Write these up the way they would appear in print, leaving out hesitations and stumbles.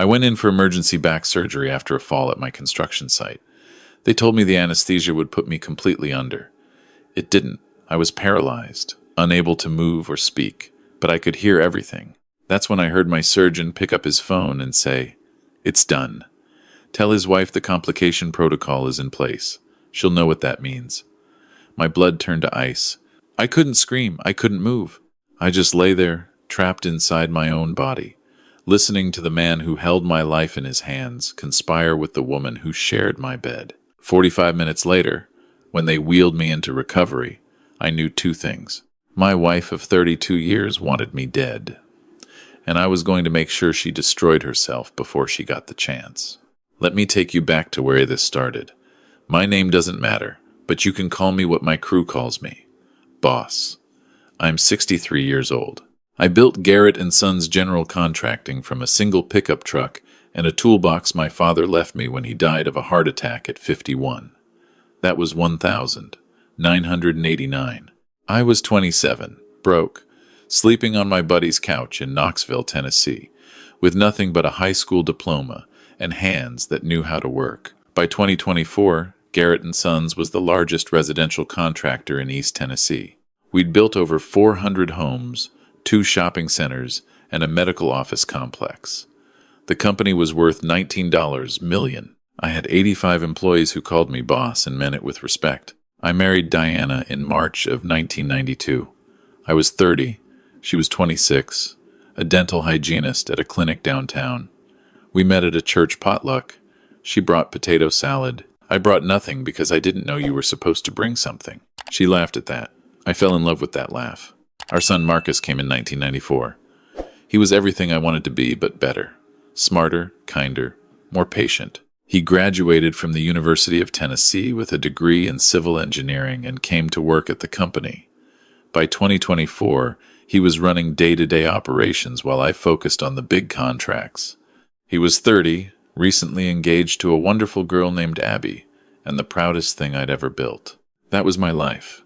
I went in for emergency back surgery after a fall at my construction site. They told me the anesthesia would put me completely under. It didn't. I was paralyzed, unable to move or speak, but I could hear everything. That's when I heard my surgeon pick up his phone and say, "It's done. Tell his wife the complication protocol is in place. She'll know what that means." My blood turned to ice. I couldn't scream. I couldn't move. I just lay there, trapped inside my own body, listening to the man who held my life in his hands conspire with the woman who shared my bed. 45 minutes later, when they wheeled me into recovery, I knew two things. My wife of 32 years wanted me dead, and I was going to make sure she destroyed herself before she got the chance. Let me take you back to where this started. My name doesn't matter, but you can call me what my crew calls me. Boss. I'm 63 years old. I built Garrett & Sons General Contracting from a single pickup truck and a toolbox my father left me when he died of a heart attack at 51. That was 1989. I was 27, broke, sleeping on my buddy's couch in Knoxville, Tennessee, with nothing but a high school diploma and hands that knew how to work. By 2024, Garrett & Sons was the largest residential contractor in East Tennessee. We'd built over 400 homes, 2 shopping centers, and a medical office complex. The company was worth $19 million. I had 85 employees who called me boss and meant it with respect. I married Diana in March of 1992. I was 30. She was 26, a dental hygienist at a clinic downtown. We met at a church potluck. She brought potato salad. I brought nothing because I didn't know you were supposed to bring something. She laughed at that. I fell in love with that laugh. Our son Marcus came in 1994. He was everything I wanted to be, but better. Smarter, kinder, more patient. He graduated from the University of Tennessee with a degree in civil engineering and came to work at the company. By 2024, he was running day-to-day operations while I focused on the big contracts. He was 30, recently engaged to a wonderful girl named Abby, and the proudest thing I'd ever built. That was my life.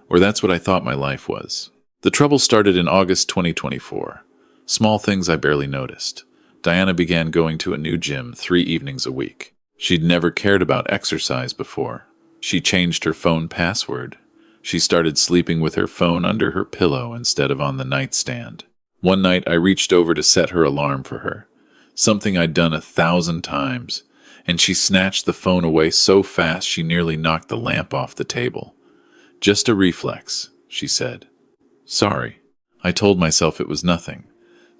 Or that's what I thought my life was. The trouble started in August 2024. Small things I barely noticed. Diana began going to a new gym 3 evenings a week. She'd never cared about exercise before. She changed her phone password. She started sleeping with her phone under her pillow instead of on the nightstand. One night I reached over to set her alarm for her, something I'd done 1,000 times, and she snatched the phone away so fast she nearly knocked the lamp off the table. "Just a reflex," she said. "Sorry." I told myself it was nothing.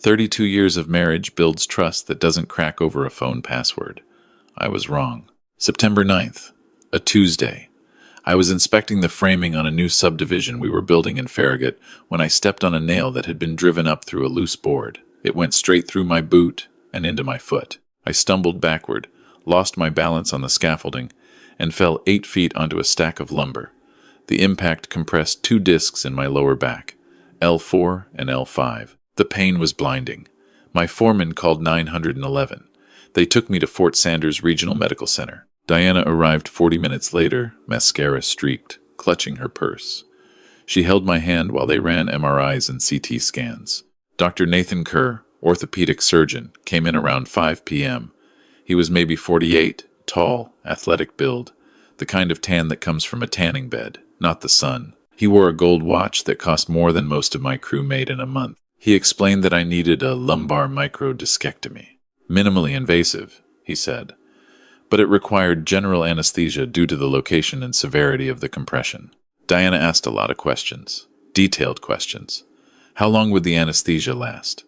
32 years of marriage builds trust that doesn't crack over a phone password. I was wrong. September 9th, a Tuesday. I was inspecting the framing on a new subdivision we were building in Farragut when I stepped on a nail that had been driven up through a loose board. It went straight through my boot and into my foot. I stumbled backward, lost my balance on the scaffolding, and fell 8 feet onto a stack of lumber. The impact compressed 2 discs in my lower back, L4 and L5. The pain was blinding. My foreman called 911. They took me to Fort Sanders Regional Medical Center. Diana arrived 40 minutes later, mascara streaked, clutching her purse. She held my hand while they ran MRIs and CT scans. Dr. Nathan Kerr, orthopedic surgeon, came in around 5 p.m. He was maybe 48, tall, athletic build, the kind of tan that comes from a tanning bed, not the sun. He wore a gold watch that cost more than most of my crew made in a month. He explained that I needed a lumbar microdiscectomy. Minimally invasive, he said, but it required general anesthesia due to the location and severity of the compression. Diana asked a lot of questions, detailed questions. How long would the anesthesia last?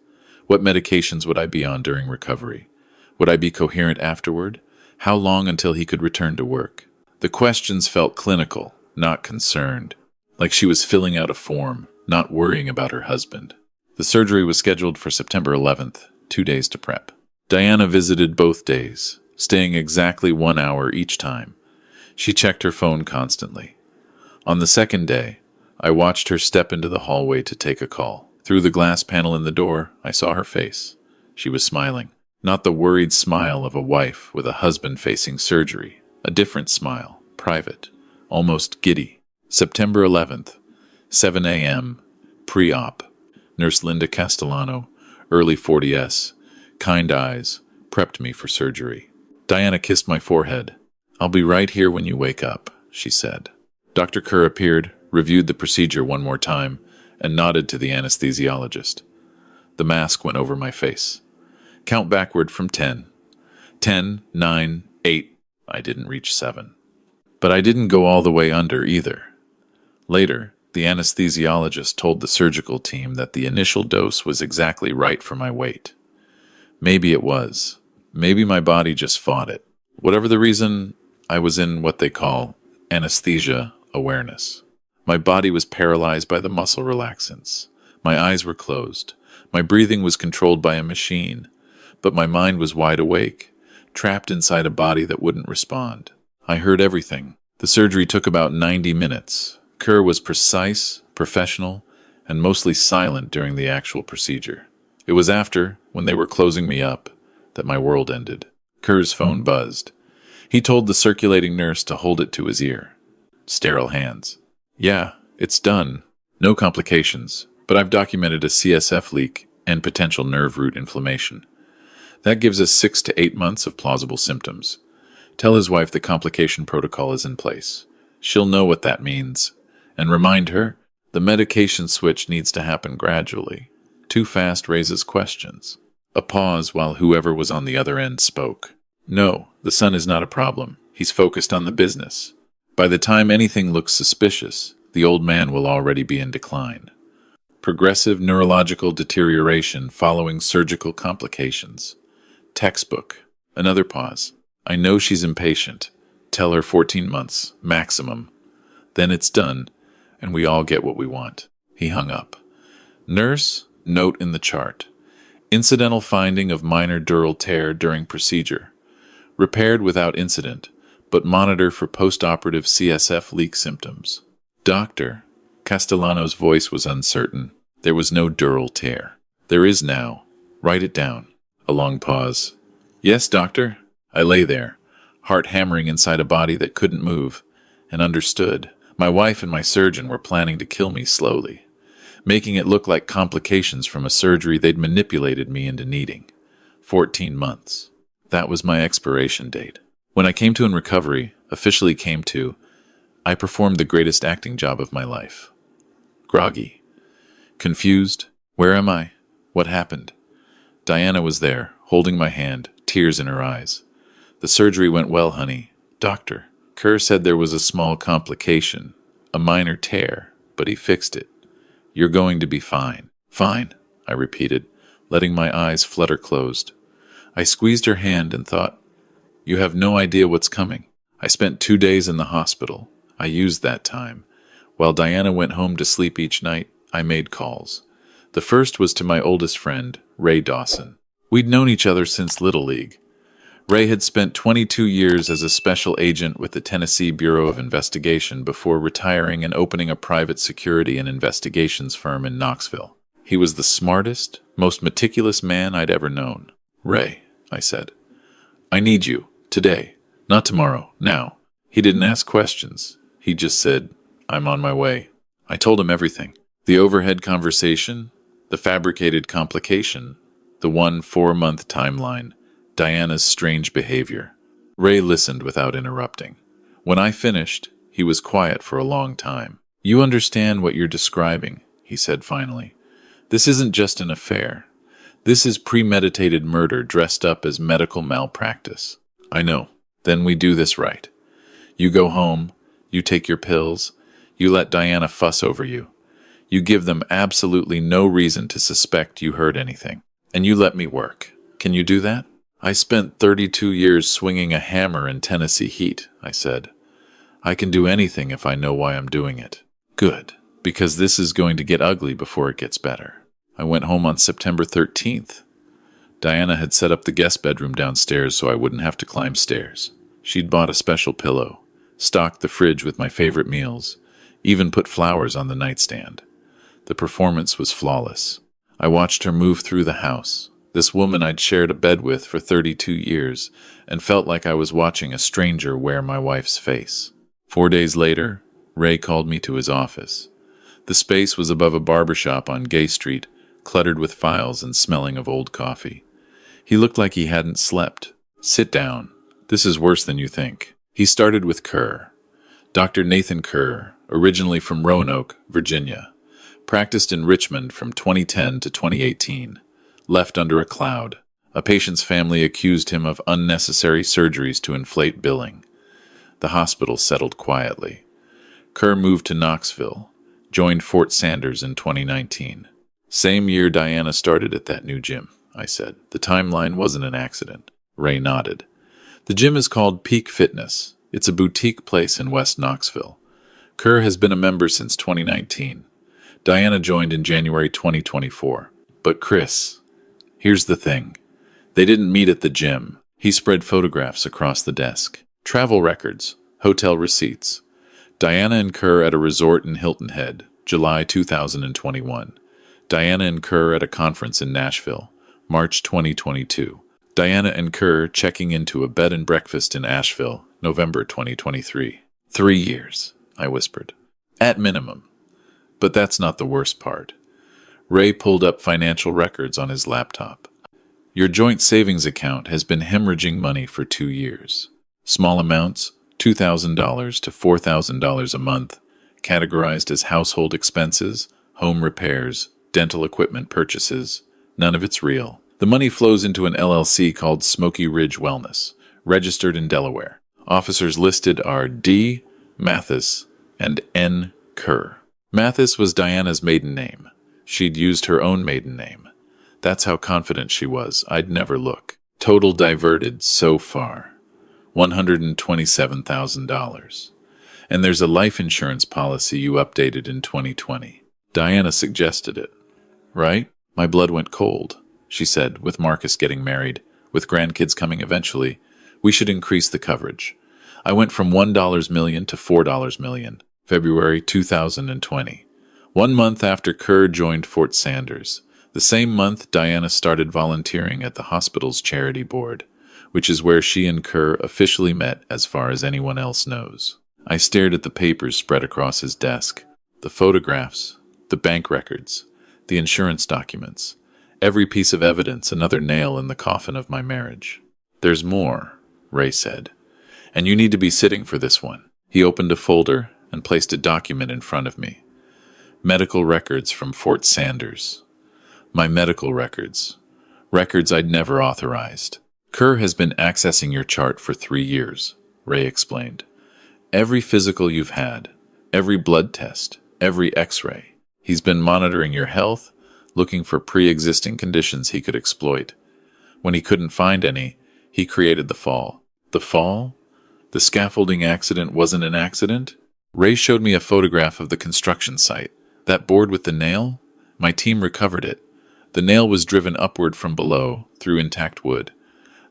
What medications would I be on during recovery? Would I be coherent afterward? How long until he could return to work? The questions felt clinical, not concerned, like she was filling out a form, not worrying about her husband. The surgery was scheduled for September 11th, 2 days to prep. Diana visited both days, staying exactly 1 hour each time. She checked her phone constantly. On the second day, I watched her step into the hallway to take a call. Through the glass panel in the door, I saw her face. She was smiling. Not the worried smile of a wife with a husband facing surgery. A different smile, private, almost giddy. September 11th, 7 a.m., pre-op. Nurse Linda Castellano, early 40s, kind eyes, prepped me for surgery. Diana kissed my forehead. "I'll be right here when you wake up," she said. Dr. Kerr appeared, reviewed the procedure one more time, and nodded to the anesthesiologist. The mask went over my face. "Count backward from 10. 10, 9, 8. I didn't reach 7. But I didn't go all the way under either. Later, the anesthesiologist told the surgical team that the initial dose was exactly right for my weight. Maybe it was. Maybe my body just fought it. Whatever the reason, I was in what they call anesthesia awareness. My body was paralyzed by the muscle relaxants. My eyes were closed. My breathing was controlled by a machine. But my mind was wide awake, trapped inside a body that wouldn't respond. I heard everything. The surgery took about 90 minutes. Kerr was precise, professional, and mostly silent during the actual procedure. It was after, when they were closing me up, that my world ended. Kerr's phone buzzed. He told the circulating nurse to hold it to his ear. Sterile hands. "Yeah, it's done. No complications, but I've documented a CSF leak and potential nerve root inflammation. That gives us 6 to 8 months of plausible symptoms. Tell his wife the complication protocol is in place. She'll know what that means. And remind her, the medication switch needs to happen gradually. Too fast raises questions." A pause while whoever was on the other end spoke. "No, the son is not a problem. He's focused on the business. By the time anything looks suspicious, the old man will already be in decline. Progressive neurological deterioration following surgical complications. Textbook." Another pause. "I know she's impatient. Tell her 14 months, maximum. Then it's done, and we all get what we want." He hung up. Nurse, note in the chart. Incidental finding of minor dural tear during procedure. Repaired without incident, but monitor for post-operative CSF leak symptoms. Doctor, Castellano's voice was uncertain. "There was no dural tear." "There is now. Write it down." A long pause. "Yes, doctor." I lay there, heart hammering inside a body that couldn't move, and understood. My wife and my surgeon were planning to kill me slowly, making it look like complications from a surgery they'd manipulated me into needing. 14 months. That was my expiration date. When I came to in recovery, officially came to, I performed the greatest acting job of my life. Groggy. Confused. Where am I? What happened? Diana was there, holding my hand, tears in her eyes. "The surgery went well, honey. Doctor, Kerr said there was a small complication, a minor tear, but he fixed it. You're going to be fine." "Fine," I repeated, letting my eyes flutter closed. I squeezed her hand and thought, "You have no idea what's coming." I spent 2 days in the hospital. I used that time. While Diana went home to sleep each night, I made calls. The first was to my oldest friend, Ray Dawson. We'd known each other since Little League. Ray had spent 22 years as a special agent with the Tennessee Bureau of Investigation before retiring and opening a private security and investigations firm in Knoxville. He was the smartest, most meticulous man I'd ever known. "Ray," I said, "I need you, today, not tomorrow, now." He didn't ask questions. He just said, "I'm on my way." I told him everything. The overhead conversation, the fabricated complication, the 4-month timeline, Diana's strange behavior. Ray listened without interrupting. When I finished, he was quiet for a long time. "You understand what you're describing," he said finally. "This isn't just an affair. This is premeditated murder dressed up as medical malpractice." "I know. Then we do this right. You go home, you take your pills, you let Diana fuss over you. You give them absolutely no reason to suspect you heard anything. And you let me work. Can you do that?" "I spent 32 years swinging a hammer in Tennessee heat," I said. "I can do anything if I know why I'm doing it." "Good, because this is going to get ugly before it gets better." I went home on September 13th. Diana had set up the guest bedroom downstairs so I wouldn't have to climb stairs. She'd bought a special pillow, stocked the fridge with my favorite meals, even put flowers on the nightstand. The performance was flawless. I watched her move through the house, this woman I'd shared a bed with for 32 years, and felt like I was watching a stranger wear my wife's face. 4 days later, Ray called me to his office. The space was above a barbershop on Gay Street, cluttered with files and smelling of old coffee. He looked like he hadn't slept. Sit down. This is worse than you think. He started with Kerr. Dr. Nathan Kerr, originally from Roanoke, Virginia, practiced in Richmond from 2010 to 2018, left under a cloud. A patient's family accused him of unnecessary surgeries to inflate billing. The hospital settled quietly. Kerr moved to Knoxville, joined Fort Sanders in 2019. Same year Diana started at that new gym, I said. The timeline wasn't an accident. Ray nodded. The gym is called Peak Fitness. It's a boutique place in West Knoxville. Kerr has been a member since 2019. Diana joined in January 2024. But Chris, here's the thing. They didn't meet at the gym. He spread photographs across the desk. Travel records, hotel receipts. Diana and Kerr at a resort in Hilton Head, July 2021. Diana and Kerr at a conference in Nashville, March 2022. Diana and Kerr checking into a bed and breakfast in Asheville, November 2023. 3 years, I whispered. At minimum. But that's not the worst part. Ray pulled up financial records on his laptop. Your joint savings account has been hemorrhaging money for 2 years. Small amounts, $2,000 to $4,000 a month, categorized as household expenses, home repairs, dental equipment purchases. None of it's real. The money flows into an LLC called Smoky Ridge Wellness, registered in Delaware. Officers listed are D. Mathis and N. Kerr. Mathis was Diana's maiden name. She'd used her own maiden name. That's how confident she was. I'd never look. Total diverted so far, $127,000. And there's a life insurance policy you updated in 2020. Diana suggested it. Right? My blood went cold. She said, with Marcus getting married, with grandkids coming eventually, we should increase the coverage. I went from $1 million to $4 million, February 2020. 1 month after Kerr joined Fort Sanders. The same month, Diana started volunteering at the hospital's charity board, which is where she and Kerr officially met as far as anyone else knows. I stared at the papers spread across his desk, the photographs, the bank records, the insurance documents. Every piece of evidence another nail in the coffin of my marriage. There's more, Ray said, and you need to be sitting for this one. He opened a folder and placed a document in front of me. Medical records from Fort Sanders. My medical records. Records I'd never authorized. Kerr has been accessing your chart for 3 years, Ray explained. Every physical you've had, every blood test, every x-ray. He's been monitoring your health, looking for pre-existing conditions he could exploit. When he couldn't find any, he created the fall. The fall? The scaffolding accident wasn't an accident? Ray showed me a photograph of the construction site. That board with the nail? My team recovered it. The nail was driven upward from below, through intact wood.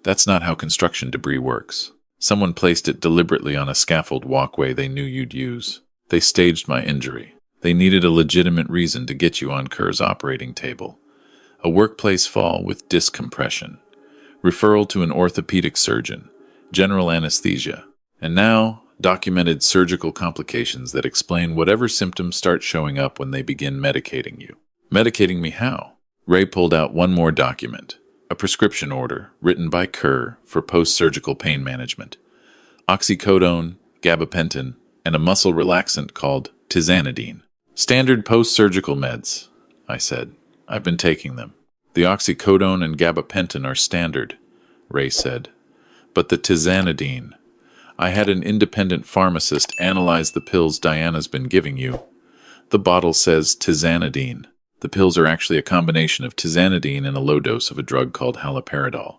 That's not how construction debris works. Someone placed it deliberately on a scaffold walkway they knew you'd use. They staged my injury. They needed a legitimate reason to get you on Kerr's operating table. A workplace fall with disc compression. Referral to an orthopedic surgeon. General anesthesia. And now, documented surgical complications that explain whatever symptoms start showing up when they begin medicating you. Medicating me how? Ray pulled out one more document. A prescription order written by Kerr for post-surgical pain management. Oxycodone, gabapentin, and a muscle relaxant called tizanidine. Standard post-surgical meds, I said. I've been taking them. The oxycodone and gabapentin are standard, Ray said. But the tizanidine. I had an independent pharmacist analyze the pills Diana's been giving you. The bottle says tizanidine. The pills are actually a combination of tizanidine and a low dose of a drug called haloperidol.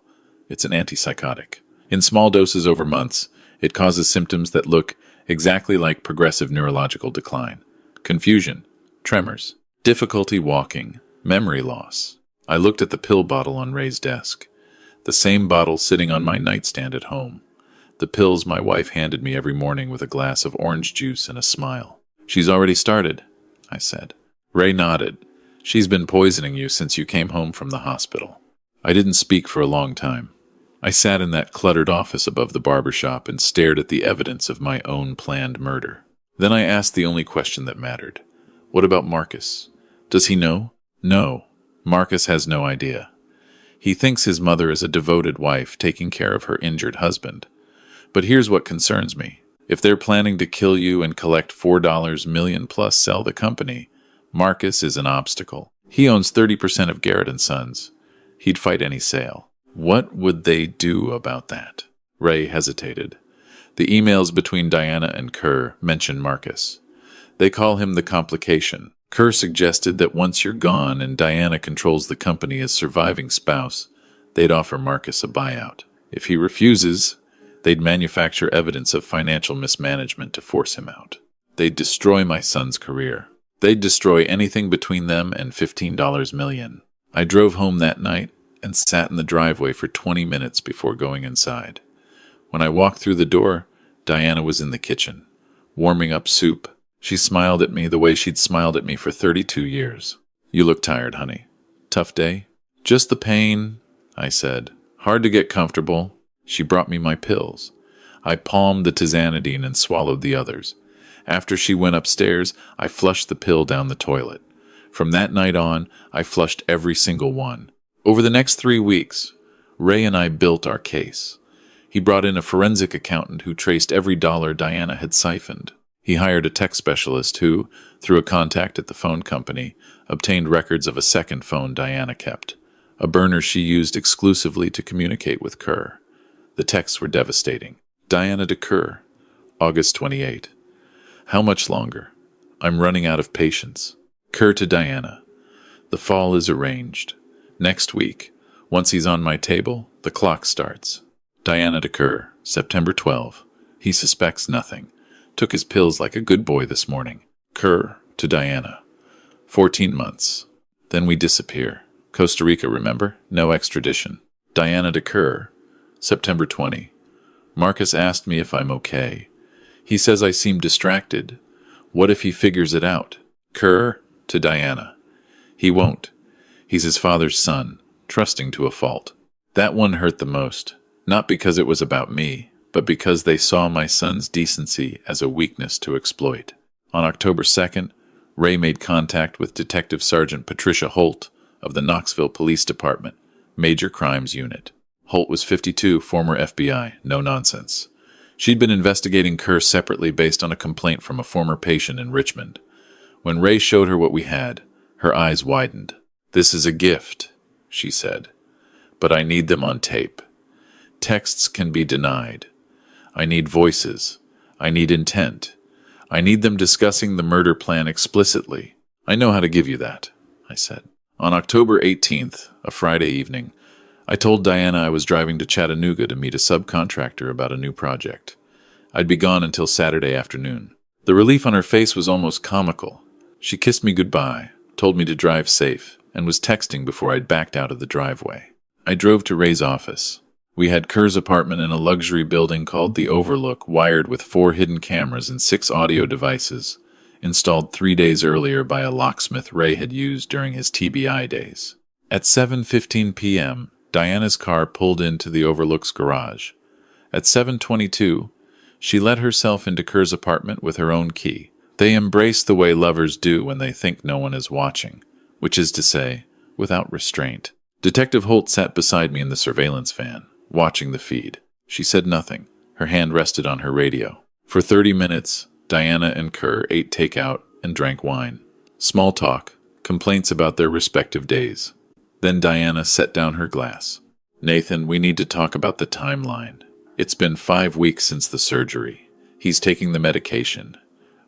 It's an antipsychotic. In small doses over months, it causes symptoms that look exactly like progressive neurological decline. Confusion, tremors, difficulty walking, memory loss. I looked at the pill bottle on Ray's desk. The same bottle sitting on my nightstand at home. The pills my wife handed me every morning with a glass of orange juice and a smile. She's already started, I said. Ray nodded. She's been poisoning you since you came home from the hospital. I didn't speak for a long time. I sat in that cluttered office above the barber shop and stared at the evidence of my own planned murder. Then I asked the only question that mattered. What about Marcus? Does he know? No. Marcus has no idea. He thinks his mother is a devoted wife taking care of her injured husband. But here's what concerns me. If they're planning to kill you and collect $4 million plus sell the company, Marcus is an obstacle. He owns 30% of Garrett & Sons. He'd fight any sale. What would they do about that? Ray hesitated. The emails between Diana and Kerr mention Marcus. They call him the complication. Kerr suggested that once you're gone and Diana controls the company as surviving spouse, they'd offer Marcus a buyout. If he refuses, they'd manufacture evidence of financial mismanagement to force him out. They'd destroy my son's career. They'd destroy anything between them and $15 million. I drove home that night and sat in the driveway for 20 minutes before going inside. When I walked through the door, Diana was in the kitchen, warming up soup. She smiled at me the way she'd smiled at me for 32 years. You look tired, honey. Tough day? Just the pain, I said. Hard to get comfortable. She brought me my pills. I palmed the tizanidine and swallowed the others. After she went upstairs, I flushed the pill down the toilet. From that night on, I flushed every single one. Over the next 3 weeks, Ray and I built our case. He brought in a forensic accountant who traced every dollar Diana had siphoned. He hired a tech specialist who, through a contact at the phone company, obtained records of a second phone Diana kept, a burner she used exclusively to communicate with Kerr. The texts were devastating. Diana to Kerr, August 28. How much longer? I'm running out of patience. Kerr to Diana. The fall is arranged. Next week, once he's on my table, the clock starts. Diana to Kerr, September 12. He suspects nothing. Took his pills like a good boy this morning. Kerr to Diana. 14 months. Then we disappear. Costa Rica, remember? No extradition. Diana to Kerr, September 20. Marcus asked me if I'm okay. He says I seem distracted. What if he figures it out? Kerr to Diana. He won't. He's his father's son, trusting to a fault. That one hurt the most, not because it was about me, but because they saw my son's decency as a weakness to exploit. On October 2nd, Ray made contact with Detective Sergeant Patricia Holt of the Knoxville Police Department, Major Crimes Unit. Holt was 52, former FBI, no nonsense. She'd been investigating Kerr separately based on a complaint from a former patient in Richmond. When Ray showed her what we had, her eyes widened. This is a gift, she said, but I need them on tape. Texts can be denied. I need voices. I need intent. I need them discussing the murder plan explicitly. I know how to give you that, I said. On October 18th, a Friday evening, I told Diana I was driving to Chattanooga to meet a subcontractor about a new project. I'd be gone until Saturday afternoon. The relief on her face was almost comical. She kissed me goodbye, told me to drive safe, and was texting before I'd backed out of the driveway. I drove to Ray's office. We had Kerr's apartment in a luxury building called The Overlook, wired with 4 hidden cameras and 6 audio devices, installed 3 days earlier by a locksmith Ray had used during his TBI days. At 7:15 p.m., Diana's car pulled into the Overlook's garage. At 7:22, she let herself into Kerr's apartment with her own key. They embrace the way lovers do when they think no one is watching, which is to say, without restraint. Detective Holt sat beside me in the surveillance van, watching the feed. She said nothing. Her hand rested on her radio. For 30 minutes, Diana and Kerr ate takeout and drank wine. Small talk, complaints about their respective days. Then Diana set down her glass. Nathan, we need to talk about the timeline. It's been 5 weeks since the surgery. He's taking the medication.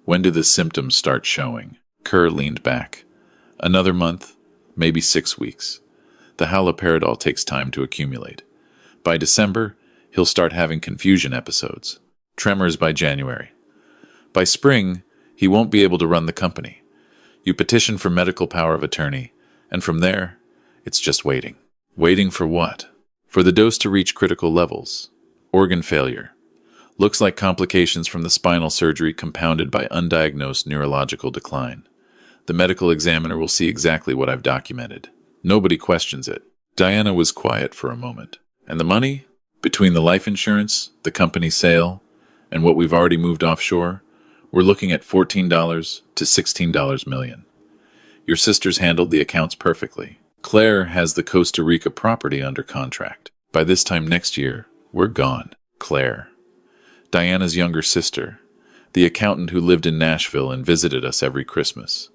When do the symptoms start showing? Kerr leaned back. Another month, maybe 6 weeks. The haloperidol takes time to accumulate. By December, he'll start having confusion episodes. Tremors by January. By spring, he won't be able to run the company. You petition for medical power of attorney, and from there, it's just waiting. Waiting for what? For the dose to reach critical levels. Organ failure. Looks like complications from the spinal surgery compounded by undiagnosed neurological decline. The medical examiner will see exactly what I've documented. Nobody questions it. Diana was quiet for a moment. And the money? Between the life insurance, the company sale, and what we've already moved offshore, we're looking at $14 to $16 million. Your sisters handled the accounts perfectly. Claire has the Costa Rica property under contract. By this time next year, we're gone. Claire, Diana's younger sister, the accountant who lived in Nashville and visited us every Christmas.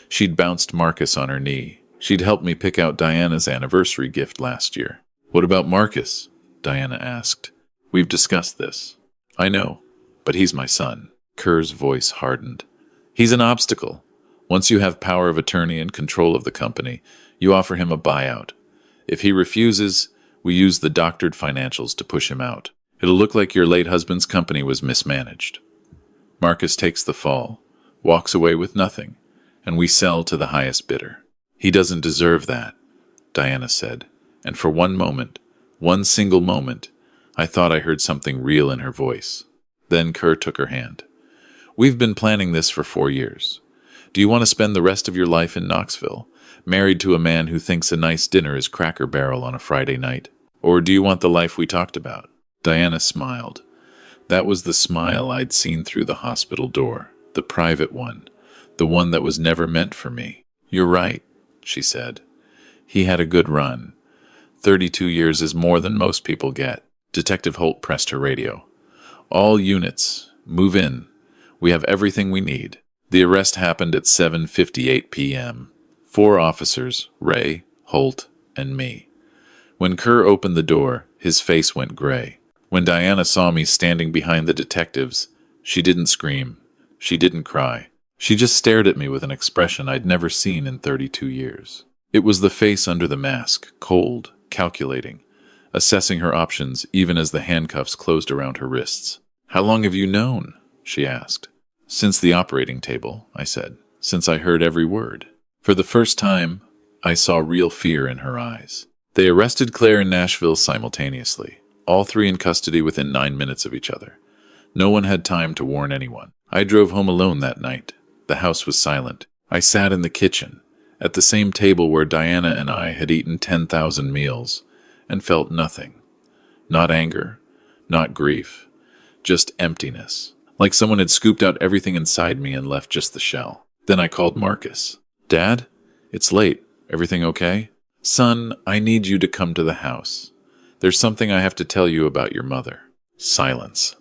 She'd bounced Marcus on her knee. She'd helped me pick out Diana's anniversary gift last year. What about Marcus? Diana asked. We've discussed this. I know, but he's my son. Kerr's voice hardened. He's an obstacle. Once you have power of attorney and control of the company, you offer him a buyout. If he refuses, we use the doctored financials to push him out. It'll look like your late husband's company was mismanaged. Marcus takes the fall, walks away with nothing, and we sell to the highest bidder. He doesn't deserve that, Diana said, and for one moment, one single moment, I thought I heard something real in her voice. Then Kerr took her hand. We've been planning this for 4 years. Do you want to spend the rest of your life in Knoxville, married to a man who thinks a nice dinner is Cracker Barrel on a Friday night? Or do you want the life we talked about? Diana smiled. That was the smile I'd seen through the hospital door, the private one, the one that was never meant for me. You're right, she said. He had a good run. 32 years is more than most people get. Detective Holt pressed her radio. All units, move in. We have everything we need. The arrest happened at 7:58 p.m. 4 officers, Ray, Holt, and me. When Kerr opened the door, his face went gray. When Diana saw me standing behind the detectives, she didn't scream. She didn't cry. She just stared at me with an expression I'd never seen in 32 years. It was the face under the mask, cold, calculating, assessing her options even as the handcuffs closed around her wrists. How long have you known? She asked. Since the operating table, I said. Since I heard every word. For the first time, I saw real fear in her eyes. They arrested Claire and Nashville simultaneously, all 3 in custody within 9 minutes of each other. No one had time to warn anyone. I drove home alone that night. The house was silent. I sat in the kitchen, at the same table where Diana and I had eaten 10,000 meals, and felt nothing. Not anger, not grief, just emptiness. Like someone had scooped out everything inside me and left just the shell. Then I called Marcus. Dad, it's late. Everything okay? Son, I need you to come to the house. There's something I have to tell you about your mother. Silence.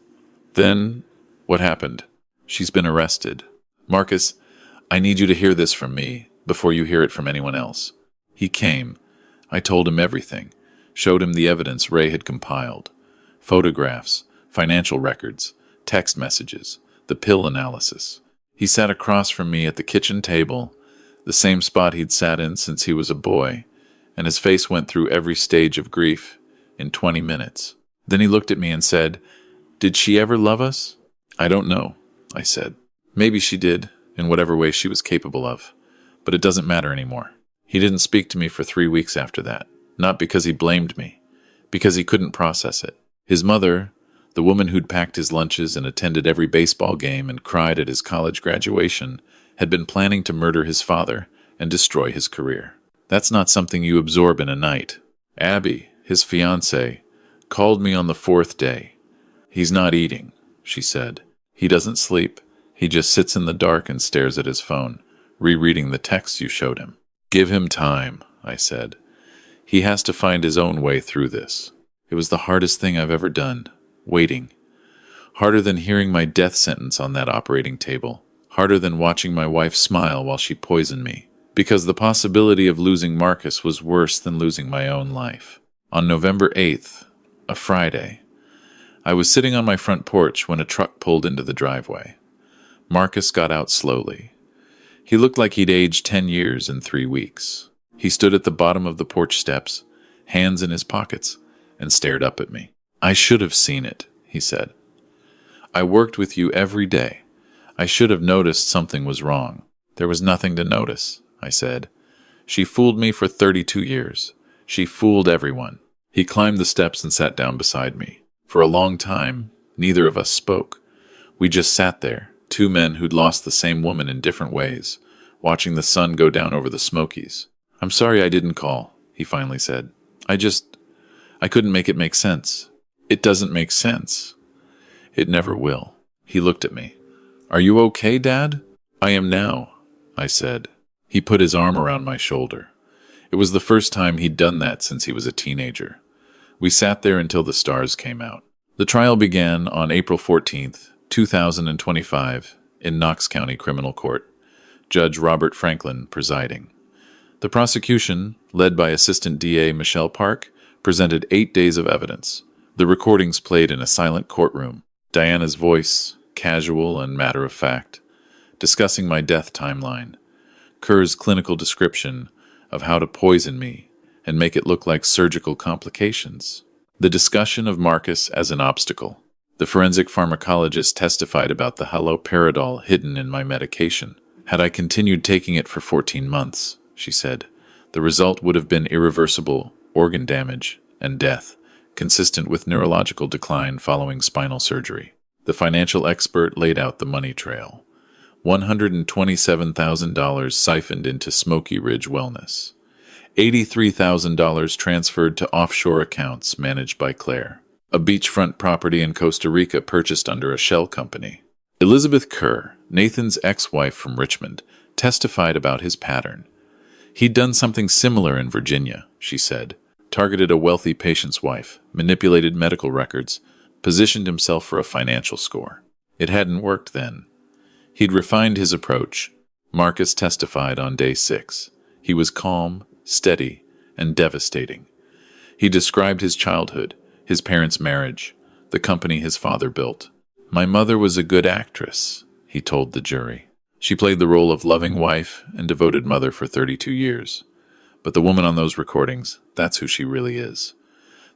Then, what happened? She's been arrested. Marcus, I need you to hear this from me before you hear it from anyone else. He came. I told him everything. Showed him the evidence Ray had compiled. Photographs, financial records, text messages, the pill analysis. He sat across from me at the kitchen table, the same spot he'd sat in since he was a boy, and his face went through every stage of grief in 20 minutes. Then he looked at me and said, Did she ever love us? I don't know, I said. Maybe she did, in whatever way she was capable of, but it doesn't matter anymore. He didn't speak to me for 3 weeks after that, not because he blamed me, because he couldn't process it. His mother, the woman who'd packed his lunches and attended every baseball game and cried at his college graduation, had been planning to murder his father and destroy his career. That's not something you absorb in a night. Abby, his fiancée, called me on the 4th day. He's not eating, she said. He doesn't sleep. He just sits in the dark and stares at his phone, rereading the texts you showed him. Give him time, I said. He has to find his own way through this. It was the hardest thing I've ever done. Waiting. Harder than hearing my death sentence on that operating table. Harder than watching my wife smile while she poisoned me. Because the possibility of losing Marcus was worse than losing my own life. On November 8th, a Friday, I was sitting on my front porch when a truck pulled into the driveway. Marcus got out slowly. He looked like he'd aged 10 years in 3 weeks. He stood at the bottom of the porch steps, hands in his pockets, and stared up at me. I should have seen it, he said. I worked with you every day. I should have noticed something was wrong. There was nothing to notice, I said. She fooled me for 32 years. She fooled everyone. He climbed the steps and sat down beside me. For a long time, neither of us spoke. We just sat there, 2 men who'd lost the same woman in different ways, watching the sun go down over the Smokies. I'm sorry I didn't call, he finally said. I couldn't make it make sense. It doesn't make sense. It never will. He looked at me. Are you okay, Dad? I am now, I said. He put his arm around my shoulder. It was the first time he'd done that since he was a teenager. We sat there until the stars came out. The trial began on April 14th, 2025, in Knox County Criminal Court, Judge Robert Franklin presiding. The prosecution, led by Assistant DA Michelle Park, presented 8 days of evidence. The recordings played in a silent courtroom. Diana's voice, casual and matter-of-fact, discussing my death timeline. Kerr's clinical description of how to poison me and make it look like surgical complications. The discussion of Marcus as an obstacle. The forensic pharmacologist testified about the haloperidol hidden in my medication. Had I continued taking it for 14 months, she said, the result would have been irreversible organ damage and death, consistent with neurological decline following spinal surgery. The financial expert laid out the money trail. $127,000 siphoned into Smoky Ridge Wellness. $83,000 transferred to offshore accounts managed by Claire. A beachfront property in Costa Rica purchased under a shell company. Elizabeth Kerr, Nathan's ex-wife from Richmond, testified about his pattern. He'd done something similar in Virginia, she said. Targeted a wealthy patient's wife, manipulated medical records, positioned himself for a financial score. It hadn't worked then. He'd refined his approach. Marcus testified on day 6. He was calm, steady, and devastating. He described his childhood, his parents' marriage, the company his father built. My mother was a good actress, he told the jury. She played the role of loving wife and devoted mother for 32 years. But the woman on those recordings, that's who she really is.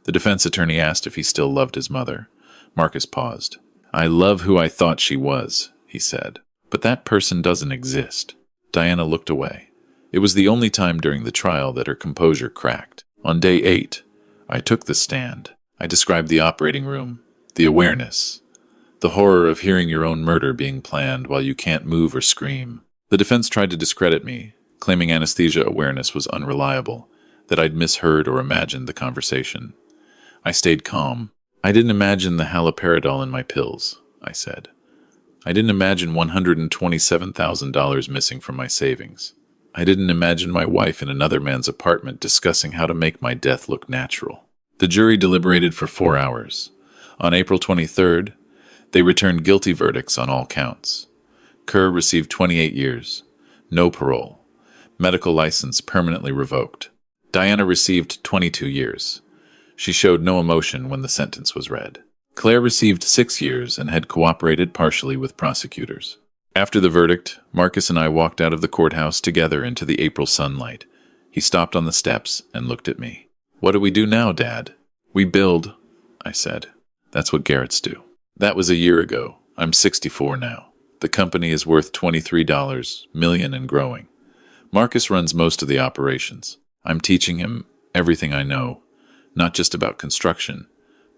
The defense attorney asked if he still loved his mother. Marcus paused. I love who I thought she was, he said. But that person doesn't exist. Diana looked away. It was the only time during the trial that her composure cracked. On day 8, I took the stand. I described the operating room, the awareness, the horror of hearing your own murder being planned while you can't move or scream. The defense tried to discredit me, claiming anesthesia awareness was unreliable, that I'd misheard or imagined the conversation. I stayed calm. I didn't imagine the haloperidol in my pills, I said. I didn't imagine $127,000 missing from my savings. I didn't imagine my wife in another man's apartment discussing how to make my death look natural. The jury deliberated for 4 hours. On April 23rd, they returned guilty verdicts on all counts. Kerr received 28 years, no parole, medical license permanently revoked. Diana received 22 years. She showed no emotion when the sentence was read. Claire received 6 years and had cooperated partially with prosecutors. After the verdict, Marcus and I walked out of the courthouse together into the April sunlight. He stopped on the steps and looked at me. What do we do now, Dad? We build, I said. That's what Garretts do. That was a year ago. I'm 64 now. The company is worth $23 million and growing. Marcus runs most of the operations. I'm teaching him everything I know, not just about construction,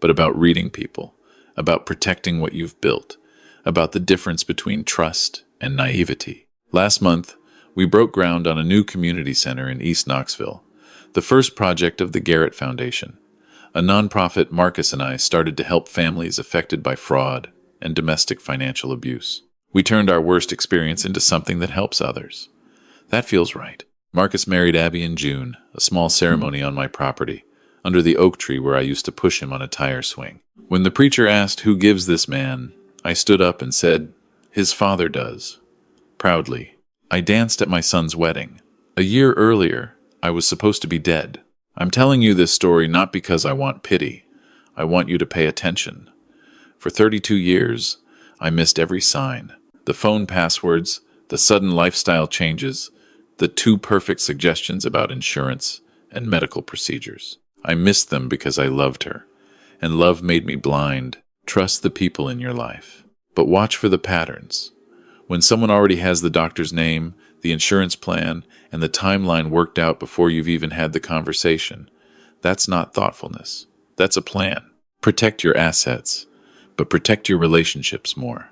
but about reading people, about protecting what you've built, about the difference between trust and naivety. Last month, we broke ground on a new community center in East Knoxville, the first project of the Garrett Foundation, a nonprofit Marcus and I started to help families affected by fraud and domestic financial abuse. We turned our worst experience into something that helps others. That feels right. Marcus married Abby in June, a small ceremony on my property, under the oak tree where I used to push him on a tire swing. When the preacher asked who gives this man, I stood up and said, his father does. Proudly. I danced at my son's wedding. A year earlier, I was supposed to be dead. I'm telling you this story not because I want pity. I want you to pay attention. For 32 years, I missed every sign. The phone passwords, the sudden lifestyle changes, the too perfect suggestions about insurance and medical procedures. I missed them because I loved her, and love made me blind. Trust the people in your life, but watch for the patterns. When someone already has the doctor's name, the insurance plan, and the timeline worked out before you've even had the conversation, that's not thoughtfulness. That's a plan. Protect your assets, but protect your relationships more.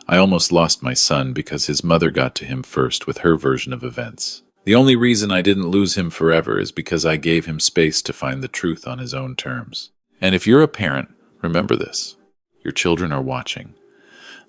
I almost lost my son because his mother got to him first with her version of events. The only reason I didn't lose him forever is because I gave him space to find the truth on his own terms. And if you're a parent, remember this. Your children are watching.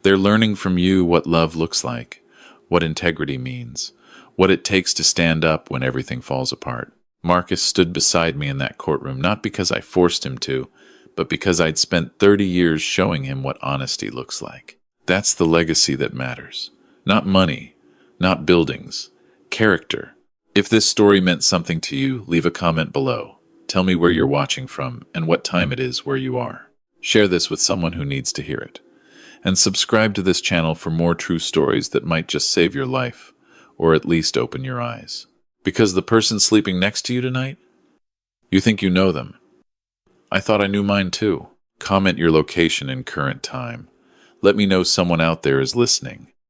They're learning from you what love looks like, what integrity means, what it takes to stand up when everything falls apart. Marcus stood beside me in that courtroom not because I forced him to, but because I'd spent 30 years showing him what honesty looks like. That's the legacy that matters. Not money, not buildings, character. If this story meant something to you, leave a comment below. Tell me where you're watching from and what time it is where you are. Share this with someone who needs to hear it. And subscribe to this channel for more true stories that might just save your life, or at least open your eyes. Because the person sleeping next to you tonight? You think you know them. I thought I knew mine too. Comment your location and current time. Let me know someone out there is listening.